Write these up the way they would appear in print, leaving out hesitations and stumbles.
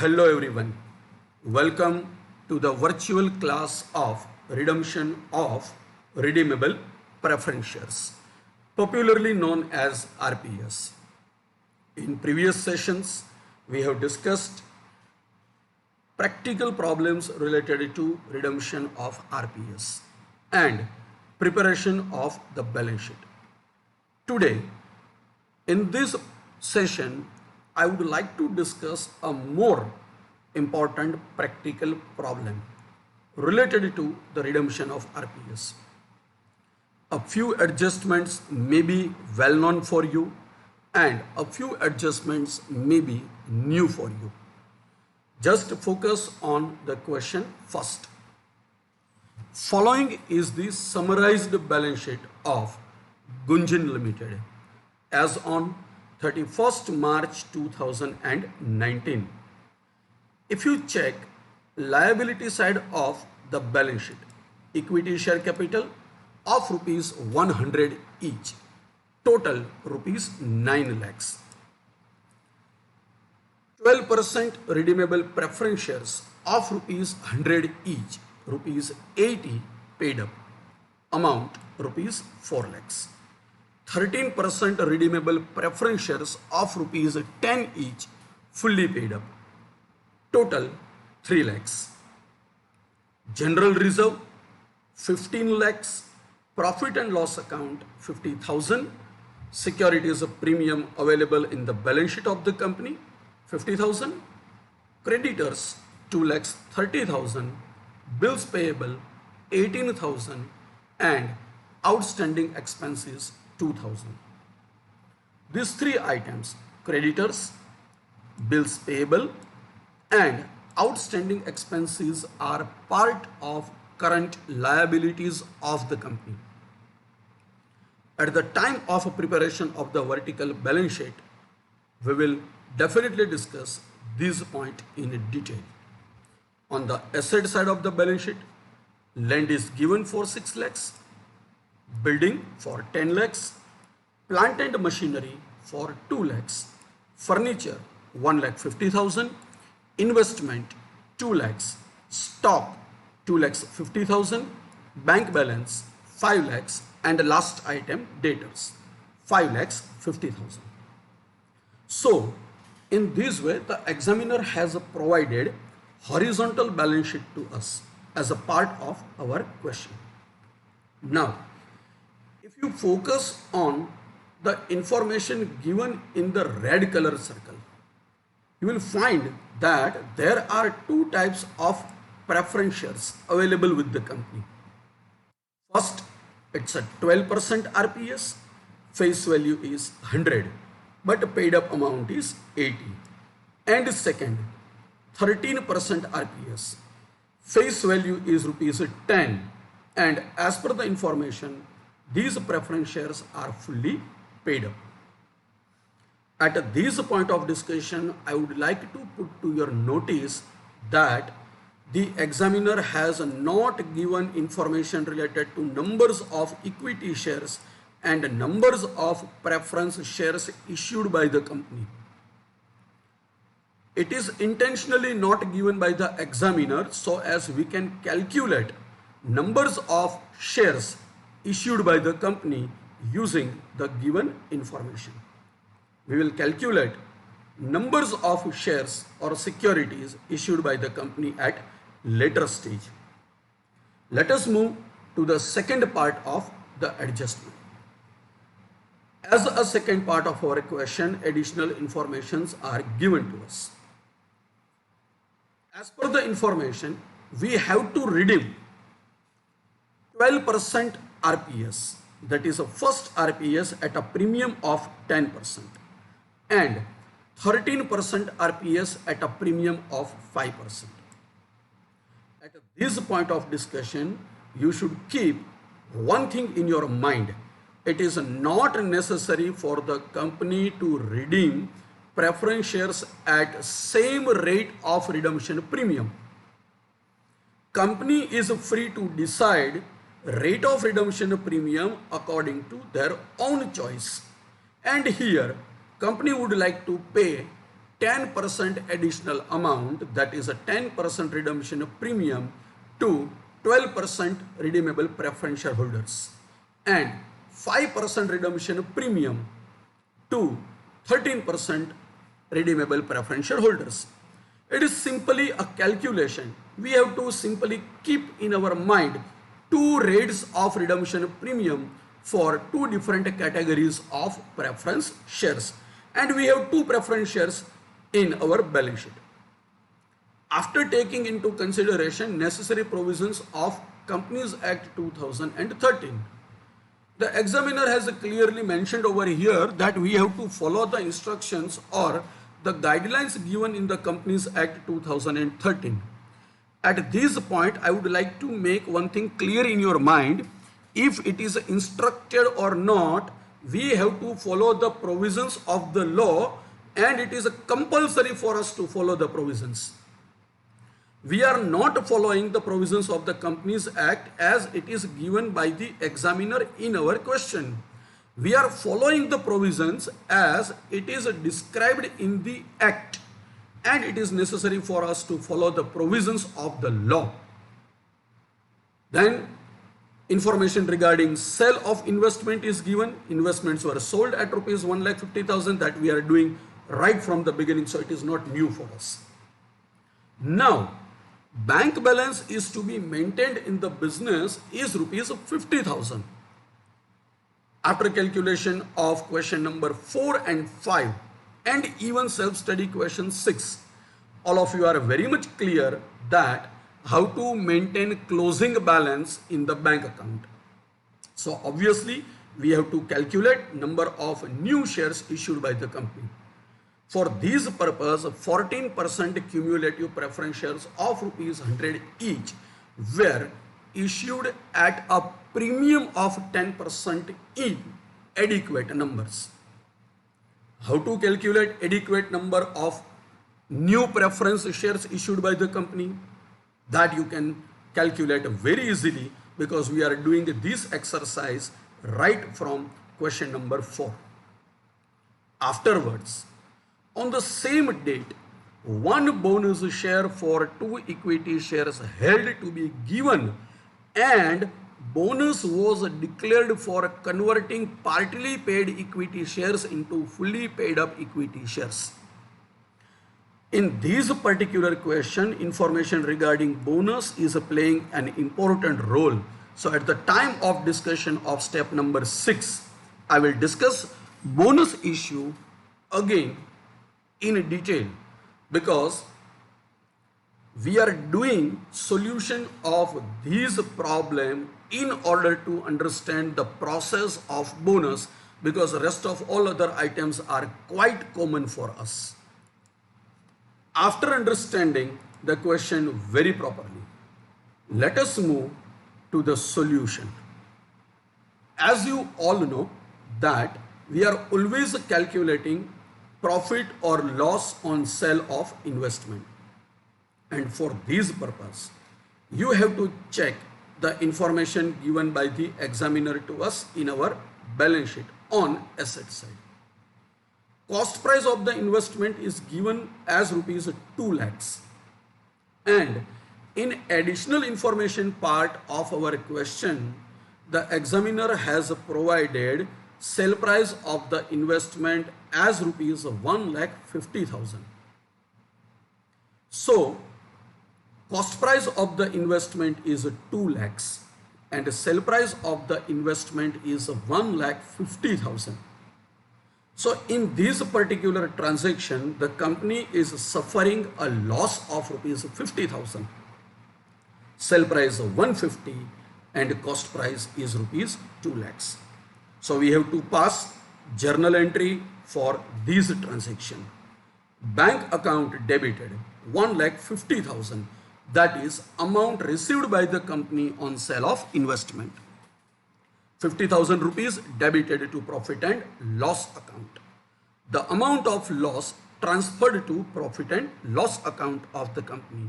Hello everyone. Welcome to the virtual class of redemption of redeemable preference shares, popularly known as RPS. In previous sessions, we have discussed practical problems related to redemption of RPS and preparation of the balance sheet. Today, in this session, I would like to discuss a more important practical problem related to the redemption of RPS. A few adjustments may be well known for you and a few adjustments may be new for you. Just focus on the question first. Following is the summarized balance sheet of Gunjan Limited as on 31st March 2019. If you check liability side of the balance sheet, equity share capital of rupees 100 each, total rupees 9 lakhs. 12% redeemable preference shares of rupees 100 each, rupees 80 paid up, amount rupees 4 lakhs. 13% redeemable preference shares of rupees 10 each, fully paid up, total 3 lakhs. General reserve 15 lakhs, profit and loss account 50,000, securities of premium available in the balance sheet of the company 50,000, creditors 2 lakhs 30,000, bills payable 18,000 and outstanding expenses 2,000. These three items, creditors, bills payable and outstanding expenses, are part of current liabilities of the company. At the time of preparation of the vertical balance sheet, we will definitely discuss this point in detail. On the asset side of the balance sheet, land is given for 6 lakhs, building for 10 lakhs, plant and machinery for 2 lakhs, furniture 1 lakh 50,000, investment 2 lakhs, stock 2 lakhs 50,000, bank balance 5 lakhs, and the last item, debtors 5 lakhs 50,000. So, in this way, the examiner has provided horizontal balance sheet to us as a part of our question. Now, if you focus on the information given in the red color circle, you will find that there are two types of preference shares available with the company. First, it's a 12% RPS, face value is 100, but paid up amount is 80. And second, 13% RPS, face value is rupees 10, and as per the information, these preference shares are fully paid up. At this point of discussion, I would like to put to your notice that the examiner has not given information related to numbers of equity shares and numbers of preference shares issued by the company. It is intentionally not given by the examiner so as we can calculate numbers of shares issued by the company using the given information. We will calculate numbers of shares or securities issued by the company at later stage. Let us move to the second part of the adjustment. As a second part of our question, additional informations are given to us. As per the information, we have to redeem 12% RPS, that is a first RPS at a premium of 10%, and 13% RPS at a premium of 5%. At this point of discussion, you should keep one thing in your mind. It is not necessary for the company to redeem preference shares at same rate of redemption premium. Company is free to decide rate of redemption premium according to their own choice. And here, company would like to pay 10% additional amount, that is a 10% redemption premium to 12% redeemable preference shareholders and 5% redemption premium to 13% redeemable preference shareholders. It is simply a calculation. We have to simply keep in our mind two rates of redemption premium for two different categories of preference shares, and we have two preference shares in our balance sheet. After taking into consideration necessary provisions of Companies Act 2013, the examiner has clearly mentioned over here that we have to follow the instructions or the guidelines given in the Companies Act 2013. At this point, I would like to make one thing clear in your mind. If it is instructed or not, we have to follow the provisions of the law, and it is compulsory for us to follow the provisions. We are not following the provisions of the Companies Act as it is given by the examiner in our question. We are following the provisions as it is described in the Act, and it is necessary for us to follow the provisions of the law. Then information regarding sale of investment is given. Investments were sold at rupees 1,50,000, that we are doing right from the beginning, so it is not new for us. Now, bank balance is to be maintained in the business is rupees 50,000. After calculation of question number 4 and 5 and even self-study question 6, all of you are very much clear that how to maintain closing balance in the bank account. So obviously we have to calculate number of new shares issued by the company. For this purpose, 14% cumulative preference shares of rupees 100 each were issued at a premium of 10% in adequate numbers. How to calculate adequate number of new preference shares issued by the company? That you can calculate very easily because we are doing this exercise right from question number 4. Afterwards, on the same date, one bonus share for 2 equity shares held to be given, and bonus was declared for converting partly paid equity shares into fully paid up equity shares. In this particular question, information regarding bonus is playing an important role. So at the time of discussion of step number 6, I will discuss bonus issue again in detail, because we are doing solution of this problem in order to understand the process of bonus, because the rest of all other items are quite common for us. After understanding the question very properly, let us move to the solution. As you all know that we are always calculating profit or loss on sale of investment. And for this purpose, you have to check the information given by the examiner to us in our balance sheet on asset side. Cost price of the investment is given as rupees 2 lakhs. And in additional information part of our question, the examiner has provided sale price of the investment as rupees 1,50,000. So, cost price of the investment is 2 lakhs and the sale price of the investment is 1,50,000. So in this particular transaction, the company is suffering a loss of rupees 50,000. Sale price of 150 and cost price is rupees 2 lakhs. So we have to pass journal entry for this transaction. Bank account debited 1,50,000, that is amount received by the company on sale of investment. 50,000 rupees debited to profit and loss account. The amount of loss transferred to profit and loss account of the company,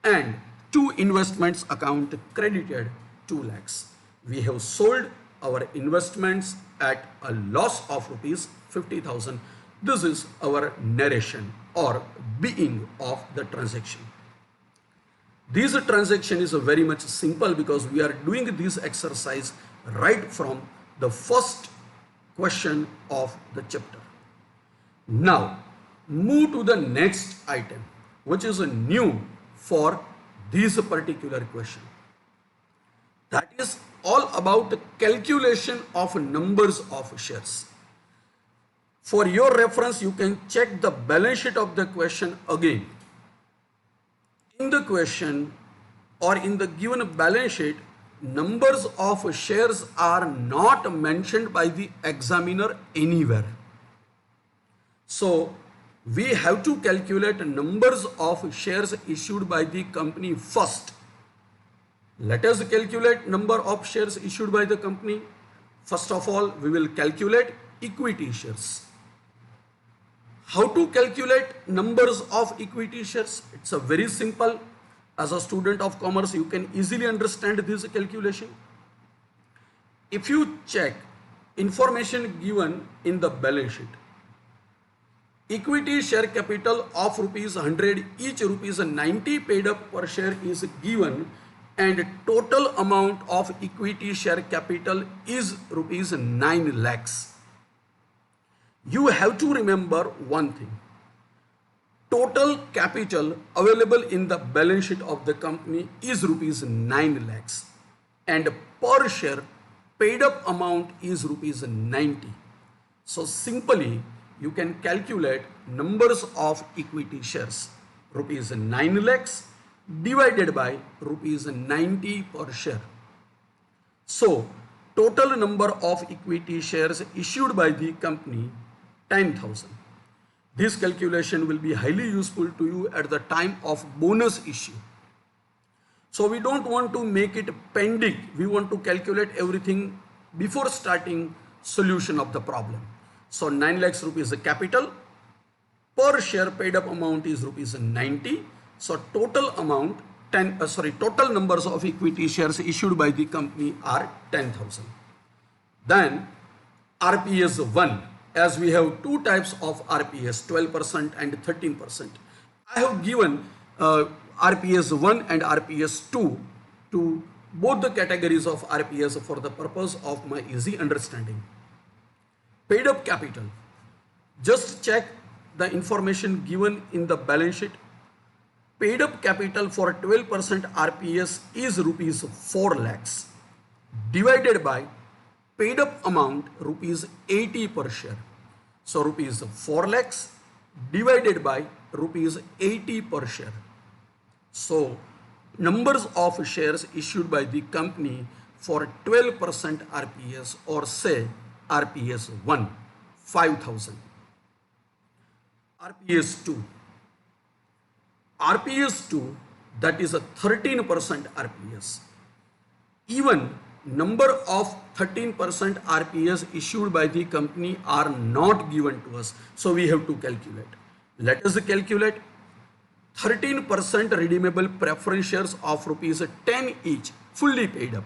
and to investments account credited 2 lakhs. We have sold our investments at a loss of rupees 50,000. This is our narration. or being of the transaction. This transaction is very much simple because we are doing this exercise right from the first question of the chapter. Now move to the next item, which is new for this particular question. That is all about the calculation of numbers of shares. For your reference, you can check the balance sheet of the question again. In the question or in the given balance sheet, numbers of shares are not mentioned by the examiner anywhere. So we have to calculate numbers of shares issued by the company first. Let us calculate number of shares issued by the company. First of all, we will calculate equity shares. How to calculate numbers of equity shares? It's a very simple. As a student of commerce, you can easily understand this calculation. If you check information given in the balance sheet, equity share capital of rupees 100, each rupees 90 paid up per share is given, and total amount of equity share capital is rupees 9 lakhs. You have to remember one thing. Total capital available in the balance sheet of the company is rupees 9 lakhs, and per share paid up amount is rupees 90. So simply you can calculate numbers of equity shares. Rupees 9 lakhs divided by rupees 90 per share. So total number of equity shares issued by the company 10,000. This calculation will be highly useful to you at the time of bonus issue. So we don't want to make it pending. We want to calculate everything before starting solution of the problem. So 9 lakhs rupees is capital. Per share paid up amount is rupees 90. So total amount total numbers of equity shares issued by the company are 10,000. Then RPS 1. As we have two types of RPS, 12% and 13%. I have given RPS 1 and RPS 2 to both the categories of RPS for the purpose of my easy understanding. Paid up capital. Just check the information given in the balance sheet. Paid up capital for 12% RPS is rupees 4 lakhs divided by paid up amount rupees 80 per share. So rupees 4 lakhs divided by rupees 80 per share. So numbers of shares issued by the company for 12% RPS, or say RPS 1, 5,000. RPS 2. RPS 2, that is a 13% RPS. Even number of 13% RPS issued by the company are not given to us. So we have to calculate. Let us calculate 13% redeemable preference shares of rupees 10 each, fully paid up.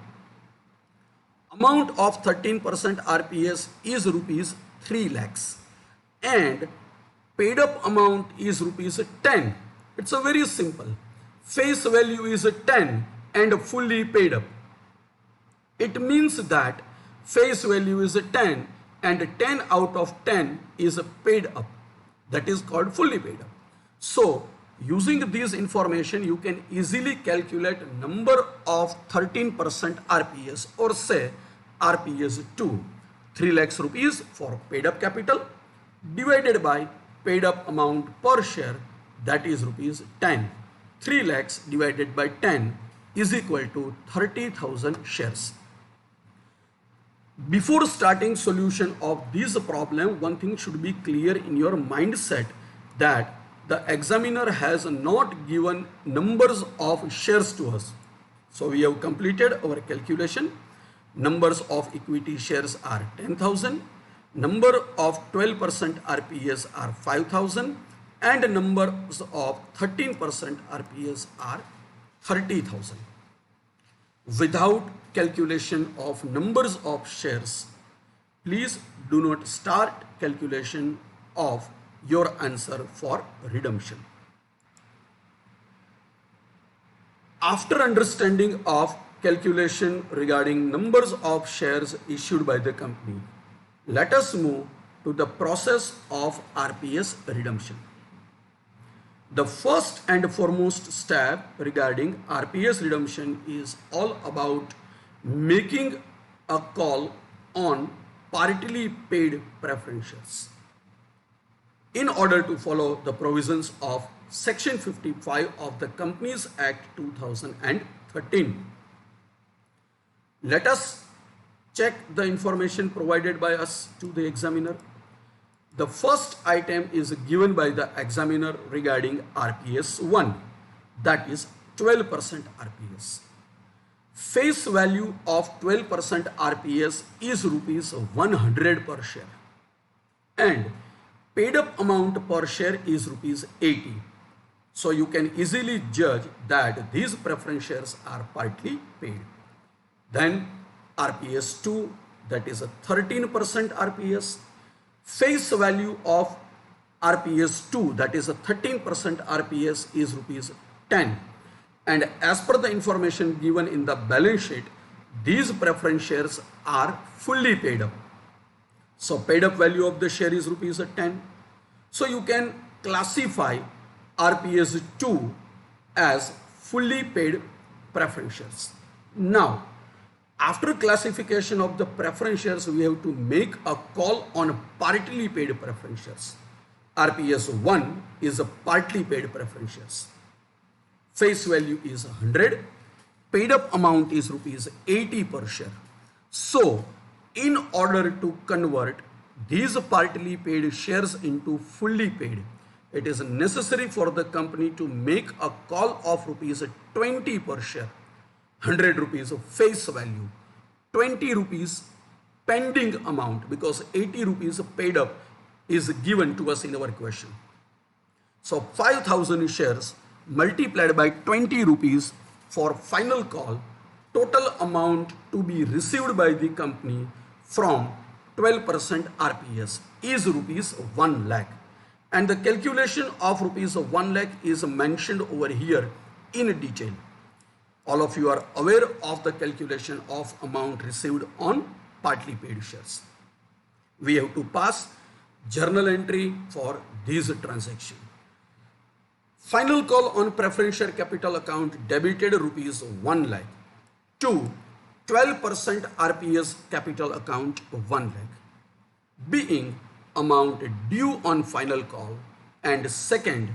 Amount of 13% RPS is rupees 3 lakhs and paid up amount is rupees 10. It's a very simple. Face value is 10 and fully paid up. It means that face value is 10 and 10 out of 10 is paid up. That is called fully paid up. So using this information, you can easily calculate number of 13% RPS, or say RPS 2, 3 lakhs rupees for paid up capital divided by paid up amount per share, that is rupees 10. 3 lakhs divided by 10 is equal to 30,000 shares. Before starting solution of this problem, one thing should be clear in your mindset, that the examiner has not given numbers of shares to us. So we have completed our calculation. Numbers of equity shares are 10,000. Number of 12% RPS are 5,000. And numbers of 13% RPS are 30,000. Without calculation of numbers of shares, please do not start calculation of your answer for redemption. After understanding of calculation regarding numbers of shares issued by the company, let us move to the process of RPS redemption. The first and foremost step regarding RPS redemption is all about making a call on partly paid preference shares. In order to follow the provisions of Section 55 of the Companies Act 2013, let us check the information provided by us to the examiner. The first item is given by the examiner regarding RPS 1, that is 12% RPS. Face value of 12% RPS is rupees 100 per share and paid up amount per share is rupees 80. So you can easily judge that these preference shares are partly paid. Then RPS 2, that is a 13% RPS. Face value of RPS 2, that is a 13% RPS, is rupees 10. And as per the information given in the balance sheet, these preference shares are fully paid up. So paid up value of the share is rupees 10. So you can classify RPS 2 as fully paid preference shares. Now, after classification of the preference shares, we have to make a call on partly paid preference shares. RPS 1 is a partly paid preference shares. Face value is 100. Paid up amount is rupees 80 per share. So, in order to convert these partly paid shares into fully paid, it is necessary for the company to make a call of rupees 20 per share. 100 rupees of face value, 20 rupees pending amount, because 80 rupees paid up is given to us in our question. So 5,000 shares multiplied by 20 rupees for final call, total amount to be received by the company from 12% RPS is rupees 1 lakh. And the calculation of rupees 1 lakh is mentioned over here in detail. All of you are aware of the calculation of amount received on partly paid shares. We have to pass journal entry for these transactions. Final call on preference share capital account debited rupees 1 lakh to 12% RPS capital account 1 lakh, being amount due on final call, and second,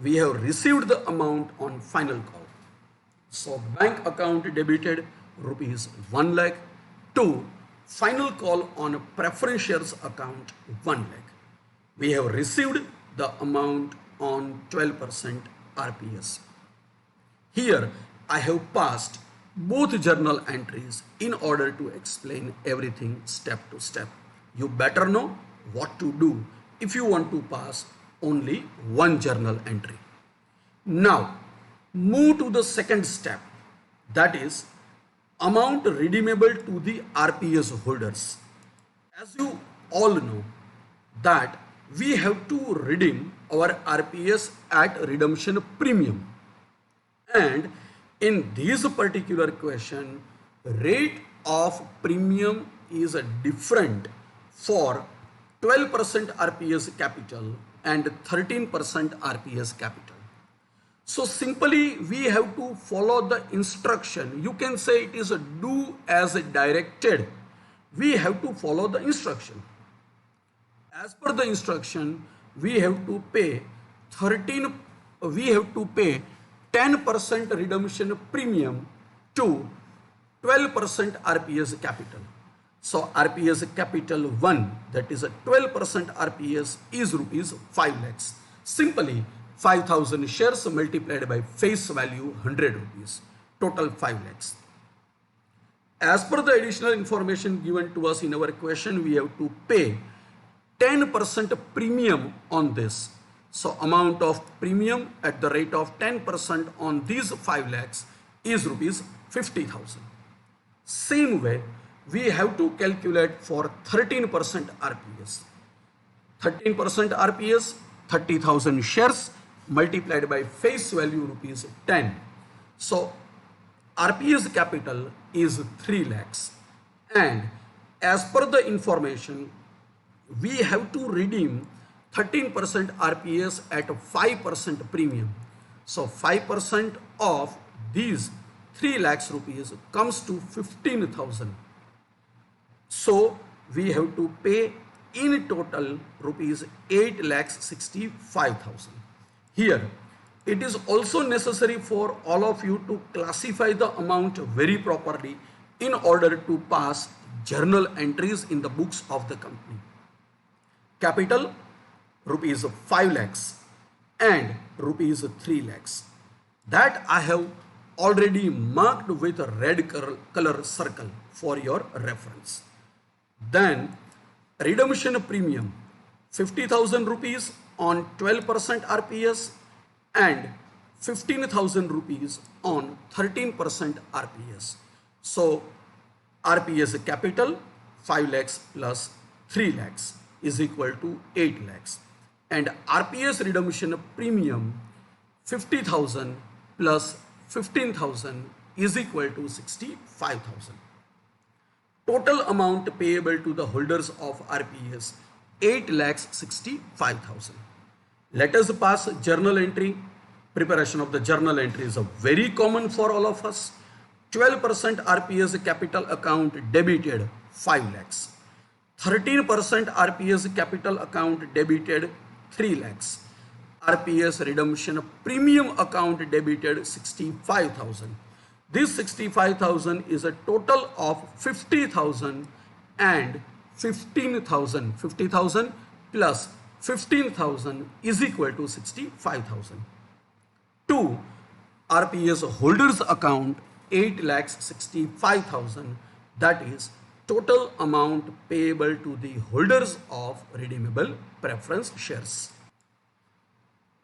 we have received the amount on final call. So bank account debited rupees 1 lakh to final call on preference shares account 1 lakh. We have received the amount on 12% RPS. Here I have passed both journal entries in order to explain everything step to step. You better know what to do if you want to pass only one journal entry. Now move to the second step, that is amount redeemable to the RPS holders. As you all know that we have to redeem our RPS at redemption premium, and in this particular question rate of premium is different for 12% RPS capital and 13% RPS capital. So simply we have to follow the instruction. You can say it is a do as directed. We have to follow the instruction. As per the instruction, we have to pay 10% redemption premium to 12% RPS capital. So RPS capital 1, that is a 12% RPS, is rupees 5 lakhs. Simply 5,000 shares multiplied by face value 100 rupees, total 5 lakhs. As per the additional information given to us in our question, we have to pay 10% premium on this. So amount of premium at the rate of 10% on these 5 lakhs is rupees 50,000. Same way, we have to calculate for 13% RPS. 13% RPS 30,000 shares multiplied by face value rupees 10. So RPS capital is 3 lakhs, and as per the information we have to redeem 13% RPS at 5% premium. So 5% of these 3 lakhs rupees comes to 15,000. So we have to pay in total rupees 8 lakhs 65,000. Here it is also necessary for all of you to classify the amount very properly in order to pass journal entries in the books of the company. Capital rupees 5 lakhs and rupees 3 lakhs. That I have already marked with a red color circle for your reference. Then redemption premium 50,000 rupees on 12% RPS and 15,000 rupees on 13% RPS. So RPS capital 5 lakhs plus 3 lakhs is equal to 8 lakhs, and RPS redemption premium 50,000 plus 15,000 is equal to 65,000. Total amount payable to the holders of RPS 8 lakhs 65,000. Let us pass journal entry. Preparation of the journal entry is very common for all of us. 12% RPS capital account debited 5 lakhs. 13% RPS capital account debited 3 lakhs. RPS redemption premium account debited 65,000. This 65,000 is a total of 50,000 and 15,000. 50,000 plus 15,000 is equal to 65,000. 2. RPS holders account 8 lakhs 65,000, that is total amount payable to the holders of redeemable preference shares.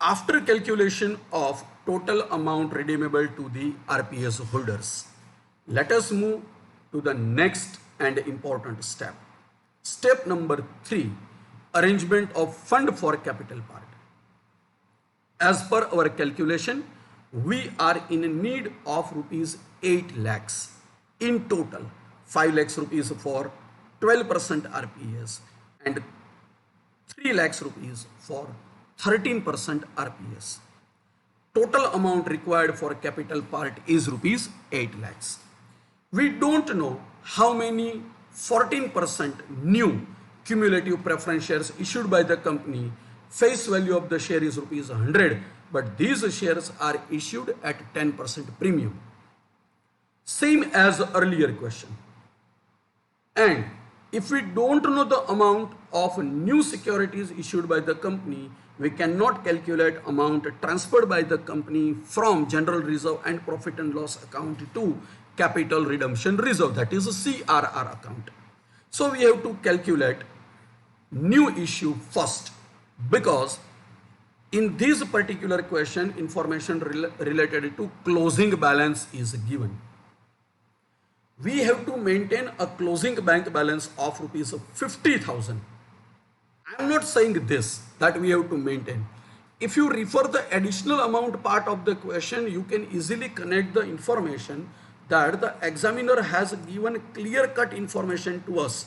After calculation of total amount redeemable to the RPS holders, let us move to the next and important step. Step number 3, arrangement of fund for capital part. As per our calculation, we are in need of rupees 8 lakhs in total. 5 lakhs rupees for 12% RPS and 3 lakhs rupees for 13% RPS. Total amount required for capital part is rupees 8 lakhs. We don't know how many 14% new cumulative preference shares issued by the company. Face value of the share is rupees 100, but these shares are issued at 10% premium. Same as earlier question. And if we don't know the amount of new securities issued by the company, we cannot calculate amount transferred by the company from general reserve and profit and loss account to capital redemption reserve, that is a CRR account. So we have to calculate new issue first, because in this particular question information related to closing balance is given. We have to maintain a closing bank balance of rupees 50,000. I am not saying this that we have to maintain. If you refer the additional amount part of the question, you can easily connect the information that the examiner has given clear-cut information to us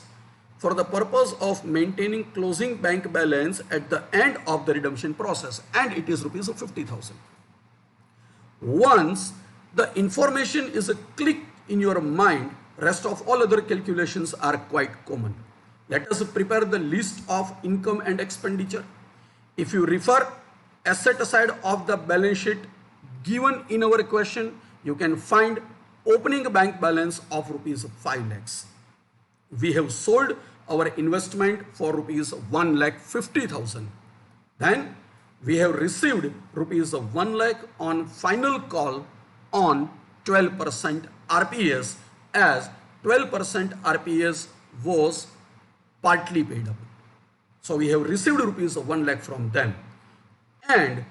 for the purpose of maintaining closing bank balance at the end of the redemption process, and it is rupees 50,000. Once the information is clicked in your mind, rest of all other calculations are quite common. Let us prepare the list of income and expenditure. If you refer asset side of the balance sheet given in our question, you can find opening bank balance of rupees 5 lakhs. We have sold our investment for rupees 1,50,000. Then we have received rupees 1 lakh on final call on 12% RPS, as 12% RPS was partly paid up. So we have received rupees 1 lakh from them, and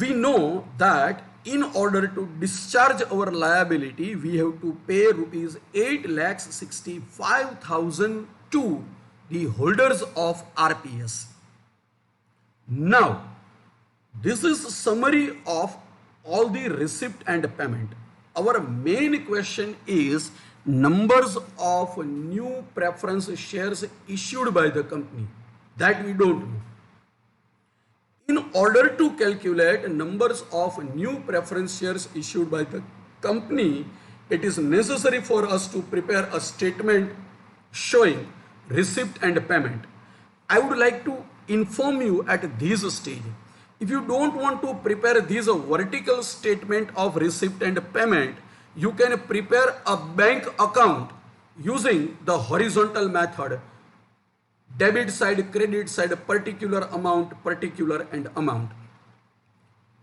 we know that in order to discharge our liability, we have to pay rupees 8 lakhs 65,000 to the holders of RPS. Now, this is a summary of all the receipt and payment. Our main question is numbers of new preference shares issued by the company, that we don't know. In order to calculate numbers of new preference shares issued by the company, it is necessary for us to prepare a statement showing receipt and payment. I would like to inform you at this stage. If you don't want to prepare this vertical statement of receipt and payment, you can prepare a bank account using the horizontal method: debit side, credit side, particular and amount.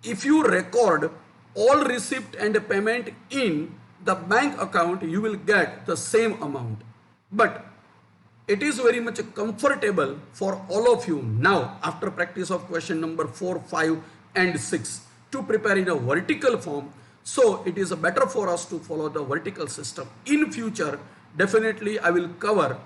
If you record all receipt and payment in the bank account, you will get the same amount. But it is very much comfortable for all of you now, after practice of question number 4, 5 and 6, to prepare in a vertical form. So it is better for us to follow the vertical system. In future, definitely I will cover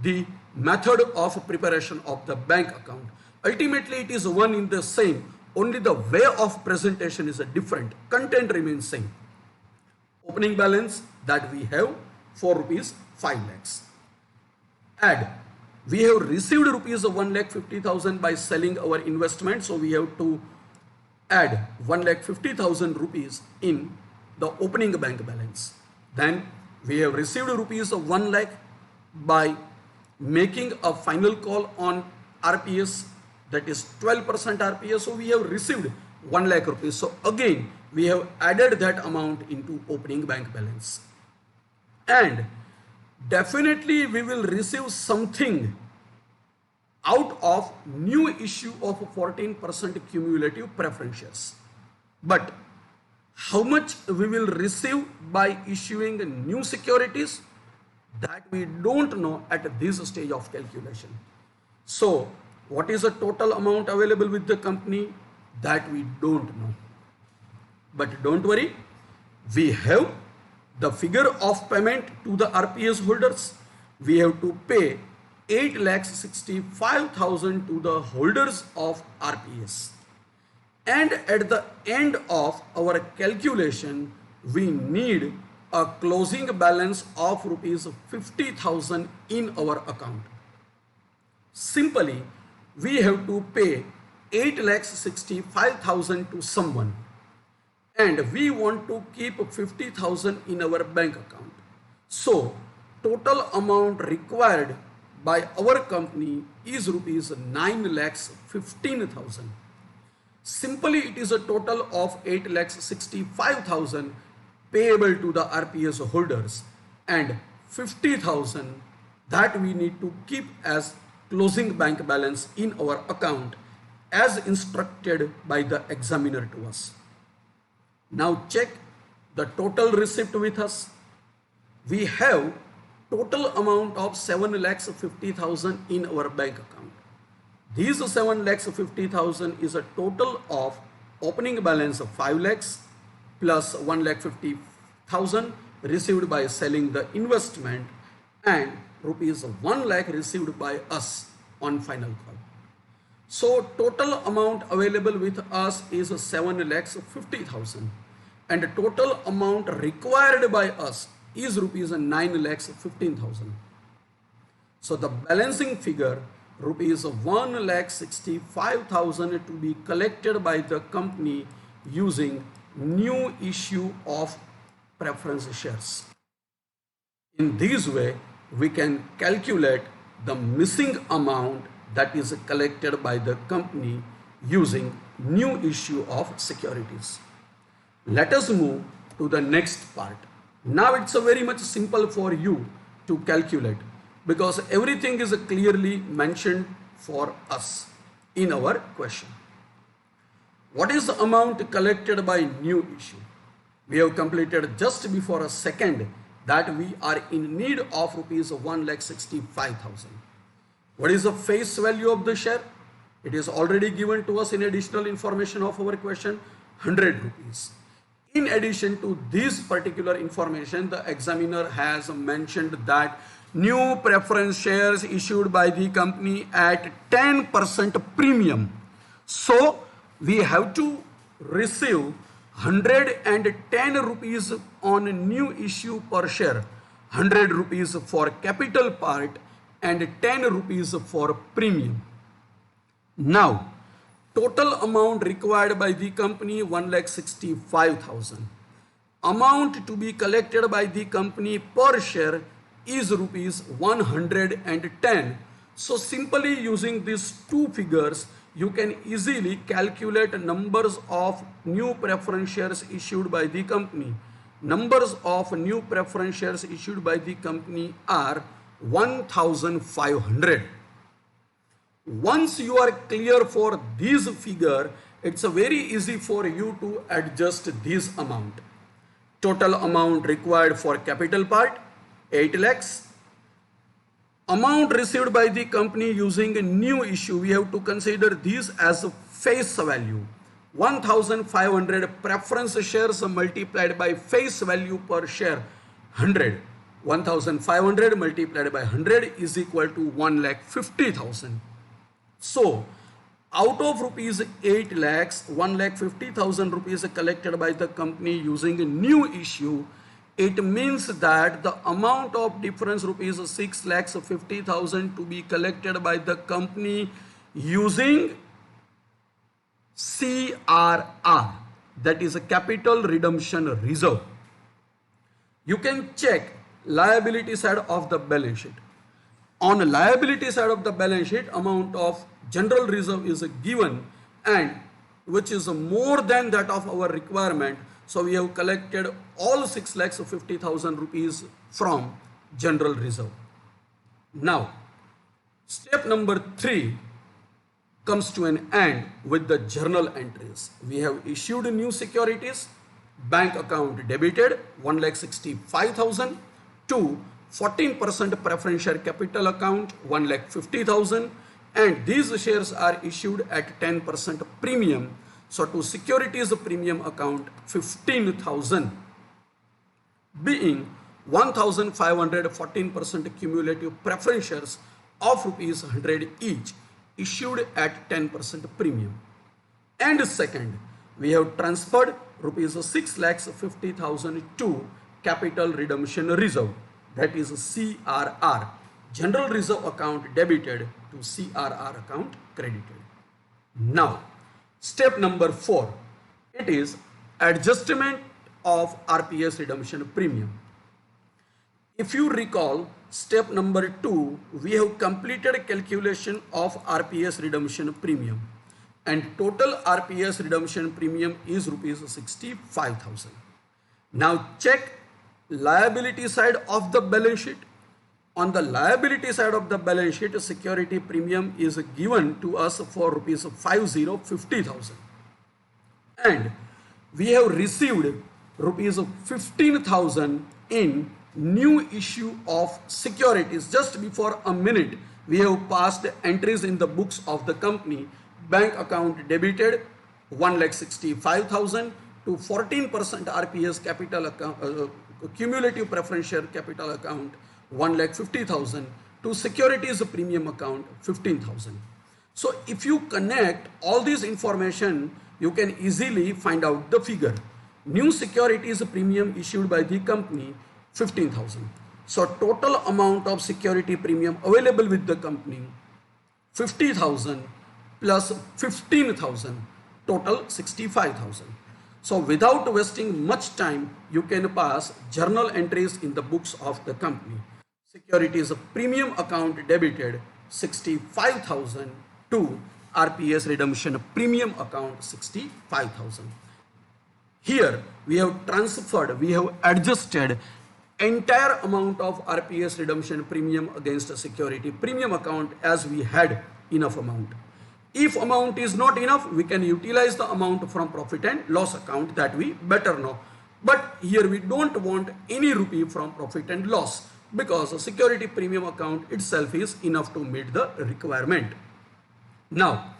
the method of preparation of the bank account. Ultimately, it is one in the same, only the way of presentation is different. Content remains same. Opening balance that we have for rupees 5 lakhs. Add, we have received rupees 1,50,000 by selling our investment, so we have to add 1,50,000 rupees in the opening bank balance. Then we have received rupees 1 lakh by making a final call on RPS, that is 12% RPS, so we have received 1 lakh rupees. So again we have added that amount into opening bank balance, and definitely we will receive something out of new issue of 14% cumulative preference shares. But how much we will receive by issuing new securities, that we don't know at this stage of calculation. So what is the total amount available with the company, that we don't know. But don't worry, we have the figure of payment to the RPS holders. We have to pay 8,65,000 to the holders of RPS. And at the end of our calculation, we need a closing balance of rupees 50,000 in our account. Simply, we have to pay 8,65,000 to someone, and we want to keep 50,000 in our bank account. So total amount required by our company is rupees 9,15,000. Simply, it is a total of 8,65,000 payable to the RPS holders, and 50,000 that we need to keep as closing bank balance in our account as instructed by the examiner to us. Now check the total receipt with us. We have total amount of 7,50,000 in our bank account. These 7,50,000 is a total of opening balance of 5 lakhs plus 1,50,000 received by selling the investment, and rupees 1 lakh received by us on final call. So total amount available with us is 7,50,000, and the total amount required by us is rupees 9,15,000. So the balancing figure rupees 1,65,000 to be collected by the company using new issue of preference shares. In this way, we can calculate the missing amount that is collected by the company using new issue of securities. Let us move to the next part. Now it's a very much simple for you to calculate, because everything is clearly mentioned for us in our question. What is the amount collected by new issue? We have completed just before a second that we are in need of rupees 1,65,000. What is the face value of the share? It is already given to us in additional information of our question, 100 rupees. In addition to this particular information, the examiner has mentioned that new preference shares issued by the company at 10% premium. So we have to receive 110 rupees on new issue per share, 100 rupees for capital part and 10 rupees for premium. Now, total amount required by the company 1,65,000. Amount to be collected by the company per share is rupees 110. So simply using these two figures, you can easily calculate numbers of new preference shares issued by the company. Numbers of new preference shares issued by the company are 1,500. Once you are clear for this figure, it's very easy for you to adjust this amount. Total amount required for capital part 8 lakhs. Amount received by the company using a new issue, we have to consider this as face value. 1,500 preference shares multiplied by face value per share 100. 1,500 multiplied by 100 is equal to 1,50,000. So, out of rupees 8 lakhs, 1,50,000 rupees collected by the company using a new issue, it means that the amount of difference rupees 6,50,000 to be collected by the company using CRR, that is a capital redemption reserve. You can check liability side of the balance sheet. On the liability side of the balance sheet, amount of general reserve is given, and which is more than that of our requirement. So we have collected all 6,50,000 rupees from general reserve. Now, step number 3 comes to an end with the journal entries. We have issued new securities, bank account debited 1,65,000 to 14% preference share capital account 1,50,000, and these shares are issued at 10% premium. So to securities premium account 15,000, being 1,500 14% cumulative preference shares of rupees 100 each issued at 10% premium. And second, we have transferred rupees 6,50,000 to capital redemption reserve, that is CRR, general reserve account debited to CRR account credited. Now, step number 4, it is adjustment of RPS redemption premium. If you recall, step number 2, we have completed calculation of RPS redemption premium, and total RPS redemption premium is rupees 65,000. Now check liability side of the balance sheet. On the liability side of the balance sheet, security premium is given to us for rupees 50,000, and we have received rupees 15,000 in new issue of securities. Just before a minute, we have passed entries in the books of the company. Bank account debited 1,65,000 to 14% RPS capital account, cumulative preference share capital account 1,50,000 to securities premium account 15,000. So if you connect all this information, you can easily find out the figure. New securities premium issued by the company 15,000. So total amount of security premium available with the company 50,000 plus 15,000, total 65,000. So without wasting much time, you can pass journal entries in the books of the company. Securities premium account debited 65,000 to RPS redemption premium account 65,000. Here we have transferred, we have adjusted entire amount of RPS redemption premium against a security premium account as we had enough amount. If amount is not enough, we can utilize the amount from profit and loss account, that we better know. But here we don't want any rupee from profit and loss, because a security premium account itself is enough to meet the requirement. Now,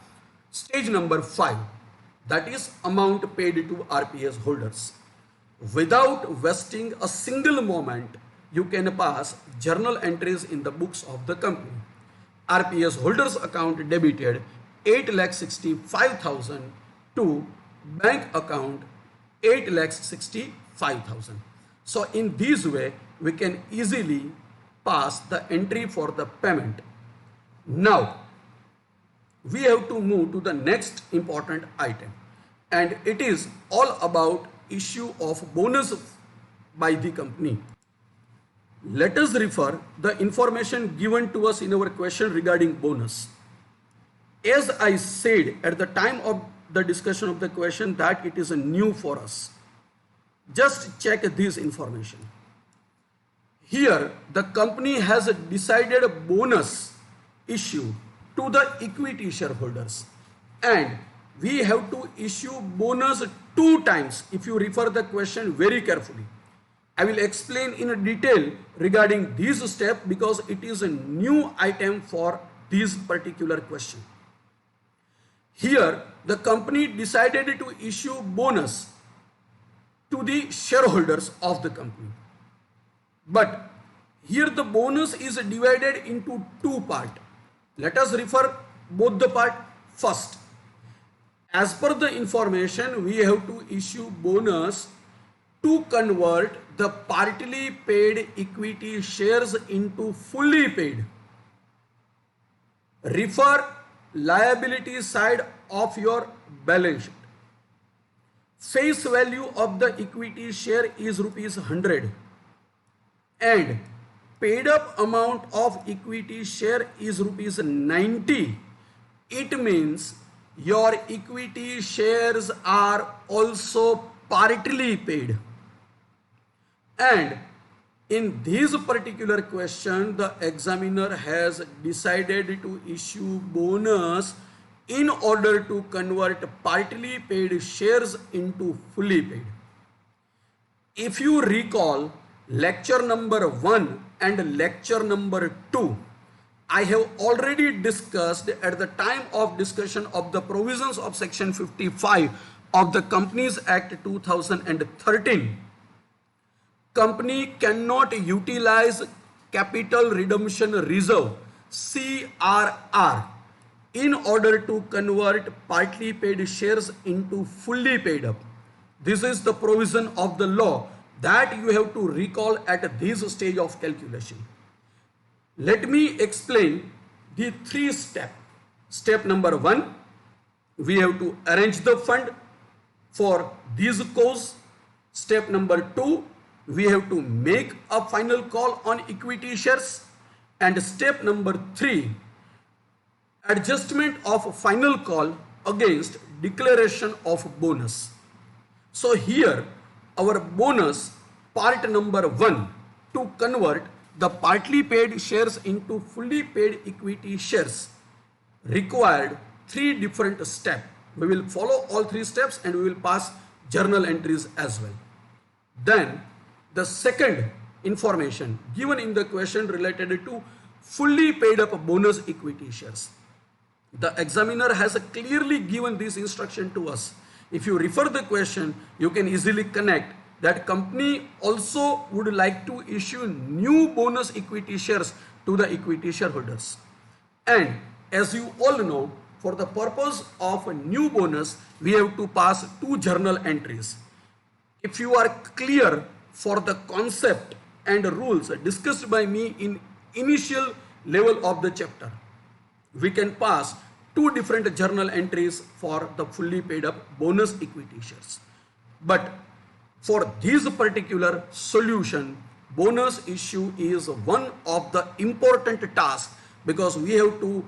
stage number 5, that is amount paid to RPS holders. Without wasting a single moment, you can pass journal entries in the books of the company. RPS holders account debited 8,65,000 to bank account 8,65,000. So in this way we can easily pass the entry for the payment. Now we have to move to the next important item, and it is all about issue of bonus by the company. Let us refer the information given to us in our question regarding bonus. As I said at the time of the discussion of the question that it is a new for us. Just check this information. Here the company has decided a bonus issue to the equity shareholders, and we have to issue bonus 2 times. If you refer the question very carefully, I will explain in detail regarding this step because it is a new item for this particular question. Here the company decided to issue bonus to the shareholders of the company, but here the bonus is divided into 2 parts. Let us refer both the part first. As per the information, we have to issue bonus to convert the partly paid equity shares into fully paid. Refer liability side of your balance sheet. Face value of the equity share is rupees 100 and paid up amount of equity share is rupees 90. It means your equity shares are also partly paid. And in this particular question, the examiner has decided to issue bonus in order to convert partly paid shares into fully paid. If you recall lecture number 1 and lecture number 2, I have already discussed at the time of discussion of the provisions of section 55 of the Companies Act 2013. Company cannot utilize capital redemption reserve CRR in order to convert partly paid shares into fully paid up. This is the provision of the law that you have to recall at this stage of calculation. Let me explain the 3 steps. Step number 1, we have to arrange the fund for this cause. Step number 2, we have to make a final call on equity shares. And step number 3, adjustment of final call against declaration of bonus. So here our bonus part number 1 to convert the partly paid shares into fully paid equity shares required 3 different steps. We will follow all 3 steps and we will pass journal entries as well. Then the second information given in the question related to fully paid up bonus equity shares. The examiner has clearly given this instruction to us. If you refer the question, you can easily connect that company also would like to issue new bonus equity shares to the equity shareholders. And as you all know, for the purpose of a new bonus, we have to pass 2 journal entries. If you are clear for the concept and rules discussed by me in initial level of the chapter, we can pass 2 different journal entries for the fully paid up bonus equity shares. But for this particular solution, bonus issue is one of the important tasks because we have to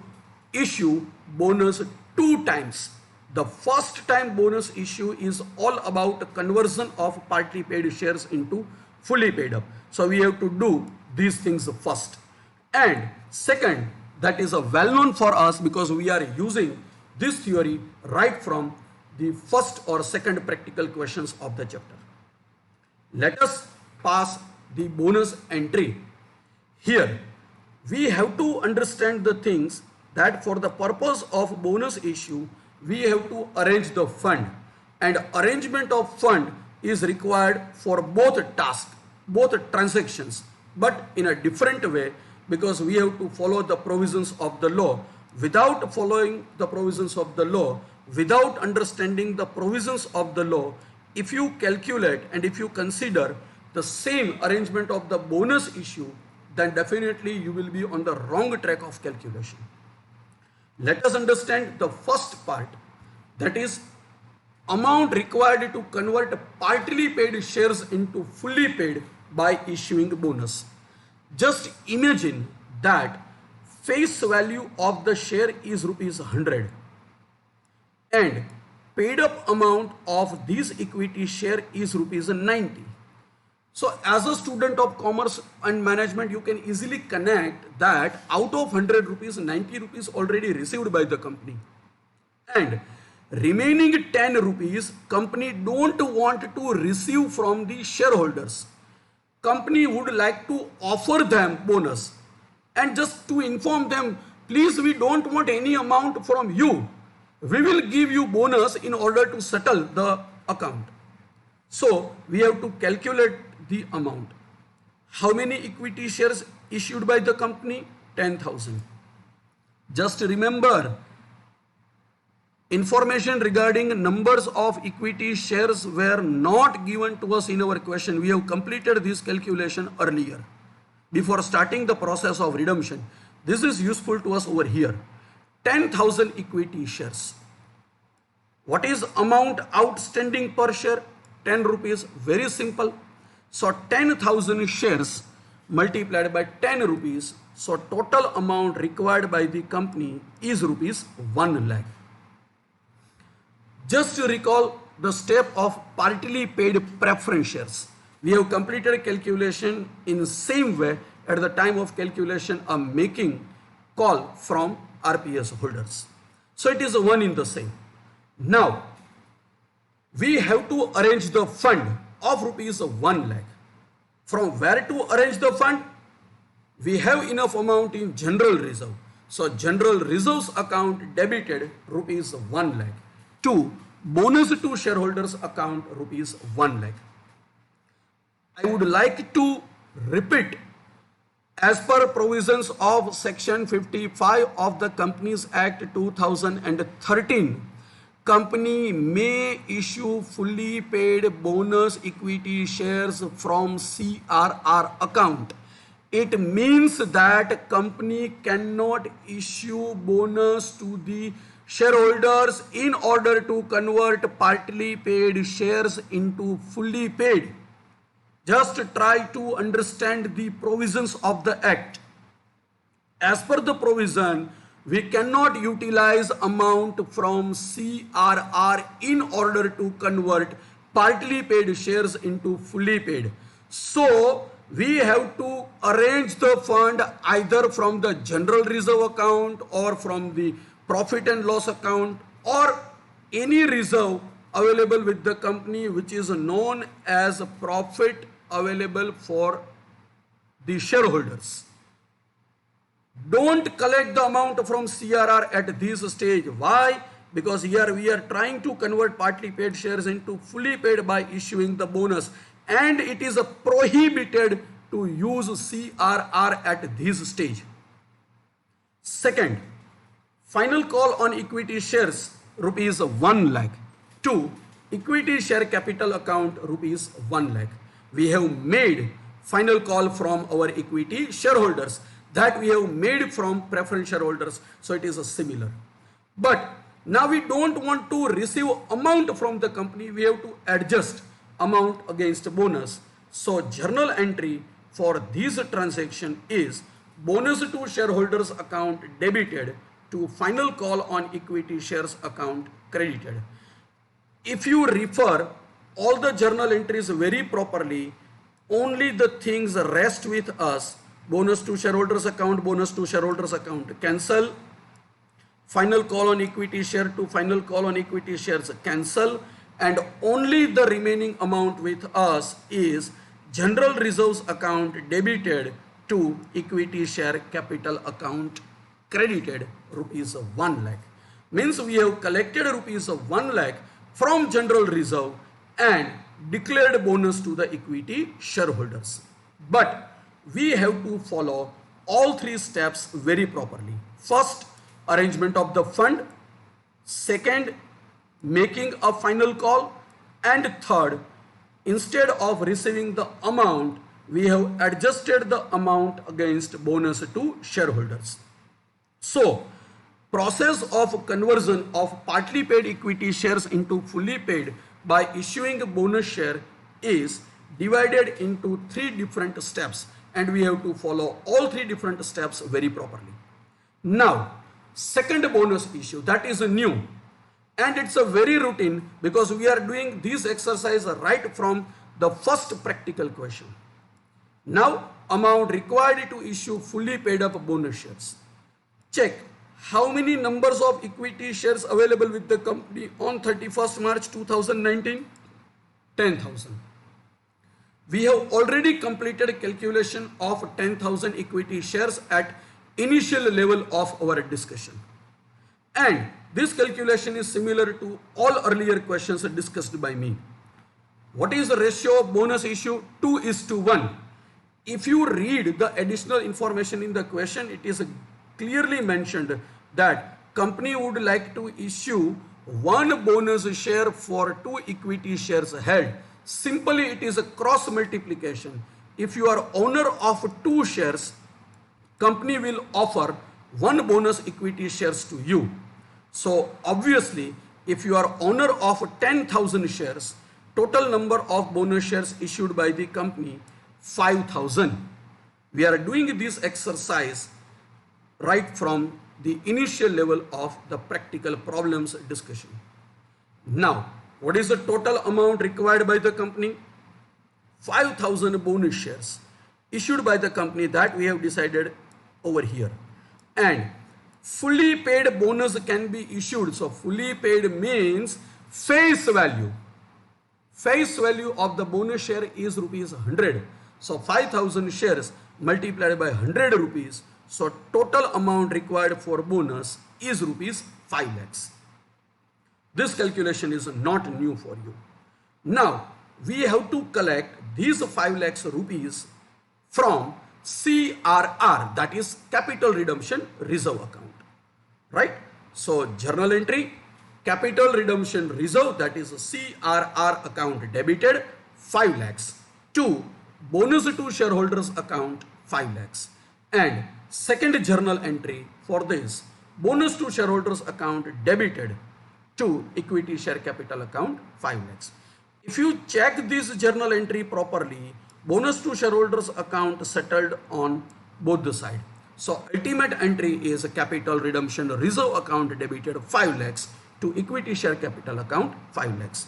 issue bonus 2 times. The first time bonus issue is all about conversion of partly paid shares into fully paid up. So we have to do these things first. And second, that is a well known for us because we are using this theory right from the first or second practical questions of the chapter. Let us pass the bonus entry. Here we have to understand the things that for the purpose of bonus issue we have to arrange the fund, and arrangement of fund is required for both tasks, both transactions, but in a different way because we have to follow the provisions of the law. without following the provisions of the law, without understanding the provisions of the law, if you calculate and if you consider the same arrangement of the bonus issue, then definitely you will be on the wrong track of calculation. Let us understand the first part, that is amount required to convert partly paid shares into fully paid by issuing bonus. Just imagine that face value of the share is rupees 100 and paid up amount of this equity share is rupees 90. So as a student of commerce and management, you can easily connect that out of 100 rupees, 90 rupees already received by the company. And remaining 10 rupees, company don't want to receive from the shareholders. Company would like to offer them bonus. And just to inform them, please, we don't want any amount from you. We will give you bonus in order to settle the account. So we have to calculate the amount. How many equity shares issued by the company? 10,000. Just remember, information regarding numbers of equity shares were not given to us in our question. We have completed this calculation earlier before starting the process of redemption. This is useful to us over here. 10,000 equity shares. What is amount outstanding per share? 10 rupees. Very simple. So 10,000 shares multiplied by 10 rupees. So total amount required by the company is rupees 1 lakh. Just to recall the step of partly paid preference shares. We have completed calculation in same way at the time of calculation of making call from RPS holders. So it is one in the same. Now we have to arrange the fund of rupees 1 lakh. From where to arrange the fund? We have enough amount in general reserve. So general reserves account debited rupees 1 lakh. To bonus to shareholders account rupees 1 lakh. I would like to repeat, as per provisions of section 55 of the Companies Act 2013, company may issue fully paid bonus equity shares from CRR account. It means that company cannot issue bonus to the shareholders in order to convert partly paid shares into fully paid. Just try to understand the provisions of the Act. As per the provision, we cannot utilize amount from CRR in order to convert partly paid shares into fully paid. So we have to arrange the fund either from the general reserve account or from the profit and loss account or any reserve available with the company which is known as profit available for the shareholders. Don't collect the amount from CRR at this stage. Why? Because here we are trying to convert partly paid shares into fully paid by issuing the bonus, and it is prohibited to use CRR at this stage. Second, final call on equity shares rupees 1 lakh. 2. Equity share capital account rupees 1 lakh. We have made final call from our equity shareholders, that we have made from preference shareholders, so it is a similar. But now we don't want to receive amount from the company, we have to adjust amount against bonus. So journal entry for this transaction is bonus to shareholders account debited to final call on equity shares account credited. If you refer all the journal entries very properly, only the things rest with us: bonus to shareholders account, bonus to shareholders account, cancel. Final call on equity share to final call on equity shares, cancel. And only the remaining amount with us is general reserves account debited to equity share capital account credited rupees 1 lakh. Means we have collected rupees 1 lakh from general reserve and declared bonus to the equity shareholders. But we have to follow all three steps very properly. First, arrangement of the fund, second, making a final call, and third, instead of receiving the amount, we have adjusted the amount against bonus to shareholders. So, process of conversion of partly paid equity shares into fully paid by issuing a bonus share is divided into 3 different steps, and we have to follow all 3 different steps very properly. Now, second bonus issue, that is new, and it's a very routine because we are doing this exercise right from the first practical question. Now, amount required to issue fully paid up bonus shares. Check how many numbers of equity shares available with the company on 31st March 2019? 10,000. We have already completed calculation of 10,000 equity shares at initial level of our discussion. And this calculation is similar to all earlier questions discussed by me. What is the ratio of bonus issue? 2:1. If you read the additional information in the question, it is clearly mentioned that company would like to issue 1 bonus share for 2 equity shares held. Simply it is a cross multiplication. If you are owner of 2 shares, company will offer 1 bonus equity shares to you. So obviously if you are owner of 10,000 shares, total number of bonus shares issued by the company 5,000. We are doing this exercise right from the initial level of the practical problems discussion. Now, what is the total amount required by the company? 5,000 bonus shares issued by the company that we have decided over here. And fully paid bonus can be issued. So fully paid means face value. Face value of the bonus share is rupees 100. So 5,000 shares multiplied by 100 rupees. So total amount required for bonus is rupees 5 lakhs. This calculation is not new for you. Now we have to collect these 5 lakhs rupees from CRR, that is capital redemption reserve account, right? So journal entry, capital redemption reserve, that is CRR account debited 5 lakhs to bonus to shareholders account 5 lakhs, and second journal entry for this, bonus to shareholders account debited to equity share capital account 5 lakhs. If you check this journal entry properly, bonus to shareholders account settled on both the side. So ultimate entry is a capital redemption reserve account debited 5 lakhs to equity share capital account 5 lakhs.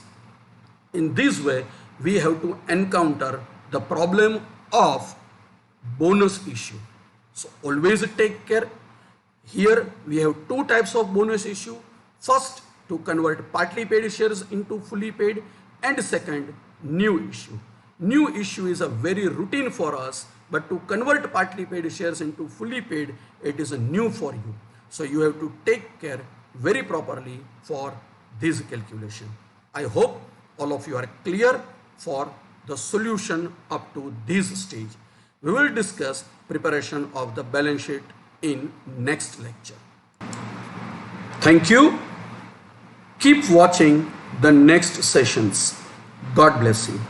In this way, we have to encounter the problem of bonus issue. So always take care. Here we have 2 types of bonus issue. First, to convert partly paid shares into fully paid, and second, new issue. New issue is a very routine for us, but to convert partly paid shares into fully paid, it is a new for you. So you have to take care very properly for this calculation. I hope all of you are clear for the solution up to this stage. We will discuss preparation of the balance sheet in next lecture. Thank you. Keep watching the next sessions. God bless you.